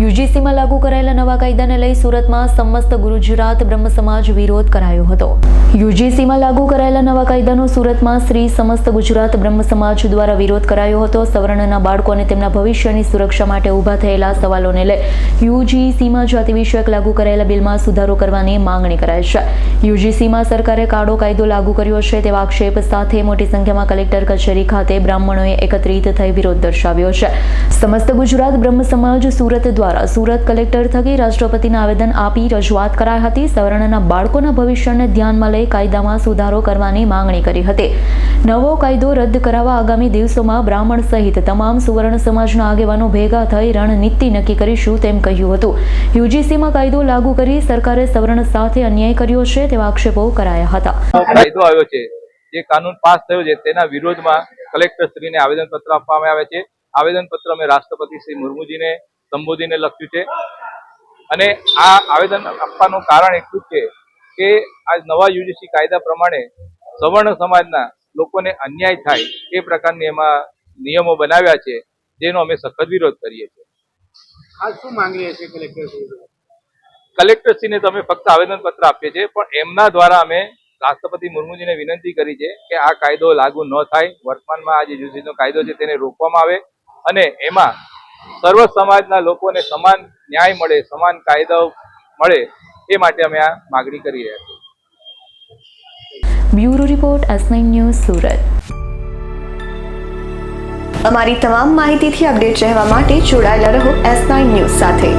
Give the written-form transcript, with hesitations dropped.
યુજીસીમાં લાગુ કરાયેલા નવા કાયદાને લઈ સુરતમાં સમસ્ત ગુજરાત બ્રહ્મ સમાજ વિરોધ કરાયો હતો। યુજીસીમાં લાગુ કરાયેલા નવા કાયદાનો સુરતમાં શ્રી સમસ્ત ગુજરાત બ્રહ્મ સમાજ દ્વારા વિરોધ કરાયો હતો। સવર્ણના બાળકો અને તેમના ભવિષ્યની સુરક્ષા માટે ઊભા થયેલા સવાલોને લઈ યુજીસીમાં જાતિ વિષયક લાગુ કરાયેલા બિલમાં સુધારો કરવાની માંગણી કરાઈ છે। યુજીસીમાં સરકારે કાળો કાયદો લાગુ કર્યો છે તેવા આક્ષેપ સાથે મોટી સંખ્યામાં કલેક્ટર કચેરી ખાતે બ્રાહ્મણોએ એકત્રિત થઈ વિરોધ દર્શાવ્યો છે। સમસ્ત ગુજરાત બ્રહ્મ સમાજ સુરત દ્વારા સુરત કલેક્ટર થકી રાષ્ટ્રપતિને આવેદન આપી રજૂઆત કરાઈ હતી। સવર્ણના બાળકોના ભવિષ્યને ધ્યાનમાં લઈ કાયદામાં સુધારો કરવાની માંગણી કરી હતી। નવો કાયદો રદ કરાવવા આગામી દિવસોમાં બ્રાહ્મણ સહિત તમામ સુવર્ણ સમાજના આગેવાનો ભેગા થઈ રણનીતિ નક્કી કરીશું તેમ કહ્યું હતું। યુજીસીમાં કાયદો લાગુ કરી સરકારે સવર્ણ સાથે અન્યાય કર્યો છે તેવા આક્ષેપો કરાયા હતા। કાયદો આવ્યો છે, જે કાનૂન પાસ થયો છે તેના વિરોધમાં કલેક્ટર શ્રીને આવેદનપત્ર આપવામાં આવે છે। આવેદનપત્ર અમે રાષ્ટ્રપતિ શ્રી મુર્મુજીને સંબોધીને લખ્યું છે અને આ આવેદન આપવાનું કારણ એટલું જ છે કે આ નવા યુજીસી કાયદા પ્રમાણે સવર્ણ સમાજના લોકોને અન્યાય થાય એ પ્રકારની એમાં નિયમો બનાવ્યા છે, જેનો અમે સખત વિરોધ કરીએ છીએ। આ શું માંગણી છે કલેક્ટરશ્રીને તમે ફક્ત આવેદનપત્ર આપીએ છીએ, પણ એમના દ્વારા અમે રાષ્ટ્રપતિ મુર્મુજીને વિનંતી કરી છે કે આ કાયદો લાગુ ન થાય। વર્તમાનમાં આ જે યુજીસીનો કાયદો છે તેને રોકવામાં આવે અને એમાં સર્વ સમાજના લોકોને સમાન ન્યાય મળે, સમાન કાયદાઓ મળે, એ માટે અમે આ માગણી કરી રહ્યા છીએ। Bureau report S9 news Surat. અમારી તમામ માહિતીથી અપડેટ રહેવા માટે જોડાયેલા રહો S9 ન્યૂઝ સાથે।